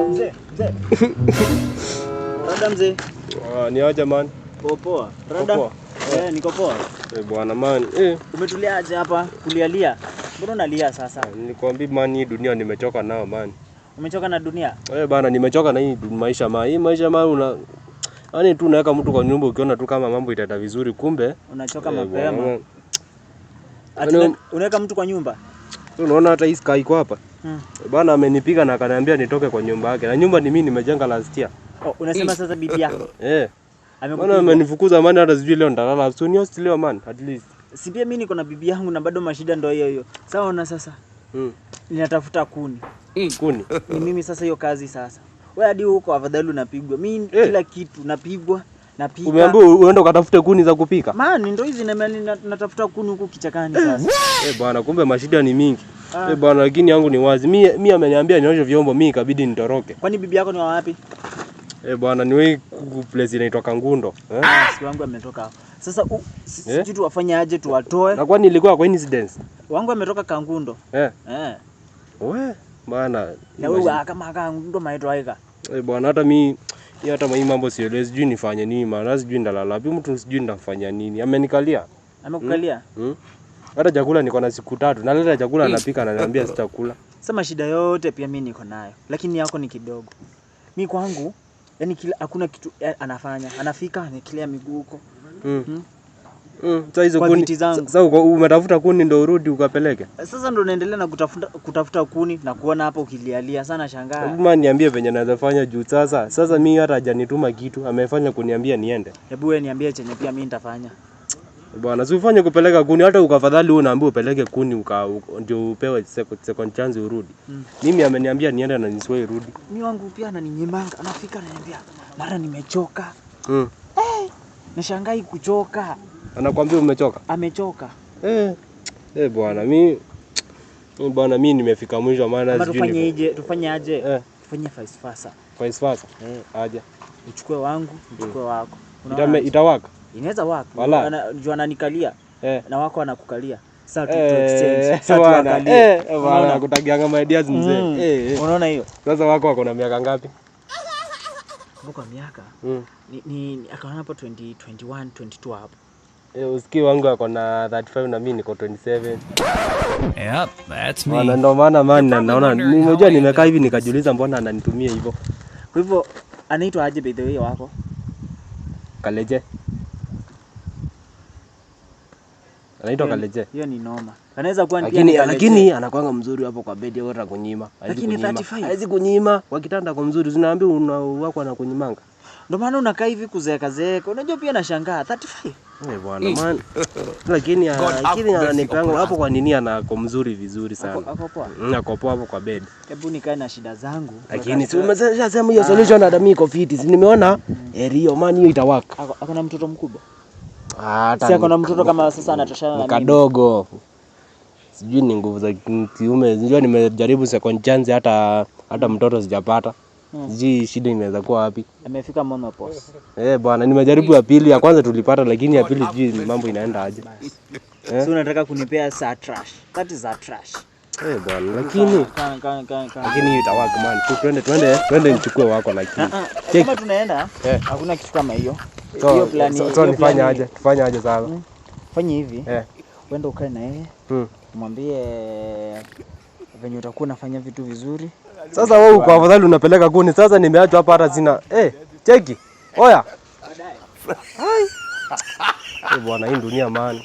Mzee. Rada mzee. Ni aje man? Poa. Rada? Niko poa. Bwana man. Umetulia aje hapa kulialia? Mbona unalia sasa? Nikwambia man, hii dunia nimechoka nao man. Umechoka na dunia? Bana, nimechoka na hii maisha man. Hii maisha man yaani tu unaweka mtu kwa nyumba ukiona tu kama mambo itaenda vizuri, kumbe unachoka mapema. Unaweka mtu kwa nyumba? Unaona hata hii sky iko hapa. Bana amenipiga na akaniambia nitoke kwa nyumba yake. Na nyumba ni mimi nimejenga last year. Unasema sasa bibi yako? Bana amenifukuza man, hata sijui leo nitalala. So ni leo man at least. Si pia mimi niko na bibi yangu na bado mashida ndio hiyo. Sawa, ona sasa. Ninatafuta kuni. Kuni. Ni mimi sasa hiyo kazi sasa. Wewe hadi huko afadhali unapigwa. Mimi kila kitu napigwa, napika. Umeambiwa uende ukatafute kuni za kupika? Man, ndio hizi natafuta kuni huko kichakani sasa. Bwana, kumbe mashida ni mingi. Bwana, lakini yangu ni wazi. Mimi ameniambia nioshe vyombo, mimi ikabidi nitoroke. Kwani bibi yako ni wa wapi? Bwana, ni wewe place inaitwa Kangundo. Si wangu ametoka hapo. Sasa sisi tuwafanye aje tuwatoe? Na kwani ilikuwa coincidence? Wangu ametoka Kangundo. Wewe bwana, na wewe kama Kangundo maitwa aika. Bwana, hata mimi hata mimi mambo sielewi, sijui nifanye nini maana sijui ndalala wapi, mtu sijui ndafanya nini. Amenikalia. Amekukalia? Hata chakula niko na siku 3. Naleta chakula anapika ananiambia sitakula. Sasa shida yote pia mimi niko nayo. Lakini yako ni kidogo. Mimi kwangu yani hakuna kitu anafanya. Anafika anikilia miguu huko. Sasa hizo kuni. Sasa umetafuta kuni ndio urudi ukapeleke. Sasa ndio naendelea na kutafuta kuni na kuona hapo ukilialia sana shangaa. Hebu man niambie venye naweza fanya juu sasa mimi hata hajanituma kitu, amefanya kuniambia niende. Hebu wewe niambie chenye pia mimi nitafanya. Bwana, si ufanye kupeleka kuni, hata ukafadhali wewe unaambiwa upeleke kuni ndio upewe second chance urudi. Mimi ameniambia niende na nisiwahi rudi. Mimi wangu pia ananinyimanga, anafika ananiambia mara nimechoka. Nashangai kuchoka. Anakuambia umechoka? Amechoka. Bwana, mimi nimefika mwisho maana sijui. Tufanye aje? Tufanye vice versa. Vice versa? Aje. Uchukue wangu, uchukue wako. Itawaka? Inaweza waka. Jua ananikalia na wako anakukalia. Sasa tu exchange. Sasa tuangalie. Bwana, kutagianga my ideas mzee. Unaona hiyo? Sasa wako na miaka ngapi? Kwa miaka? Ni akaona hapo 21, 22 hapo. Usikii wangu ako na 35 na mimi niko 27. Yep, that's me. Na ndio maana man naona nimejua nimekaa hivi nikajiuliza mbona ananitumia hivyo. Kwa hivyo anaitwa aje by the way wako? Kaleje. Anaitwa Kaleje. Hiyo ni noma. Anaweza kuwa lakini anakuanga mzuri hapo kwa bedi hata kunyima. Lakini 35 haizi kunyima. Wakitanda kwa mzuri zinaambia wako anakunyimanga. Ndio maana unakaa hivi kuzeeka. Unajua pia nashangaa 35. Bwana man. Lakini ananipanga hapo kwa nini anako mzuri vizuri sana. Ako poa. Ako poa hapo kwa bed. Hebu nikae na shida zangu. Lakini si umeshasema hiyo solution hata mimi iko fit. Si nimeona Rio man hiyo itawaka. Ako na mtoto mkubwa. Hata si ako na mtoto kama sasa anatoshana na mimi. Kadogo. Sijui ni nguvu za kiume. Sijui nimejaribu second chance hata mtoto sijapata. Sijui shida inaweza kuwa wapi. Amefika menopause. Bwana, nimejaribu ya pili, ya kwanza tulipata lakini ya pili sijui mambo inaenda aje. So unataka kunipea saa trash. That is a trash. Bwana, lakini hiyo itawaka man. Twende nichukue wako lakini. Kama tunaenda hakuna kitu kama hiyo. Hiyo plan hiyo. So nifanye aje? Tufanye aje sasa? Fanya hivi. Uende ukae na yeye. Mwambie venye utakuwa unafanya vitu vizuri. Sasa wewe uko afadhali unapeleka kuni. Sasa nimeachwa hapa hata sina. Cheki. Oya. Hai. Bwana, hii dunia man.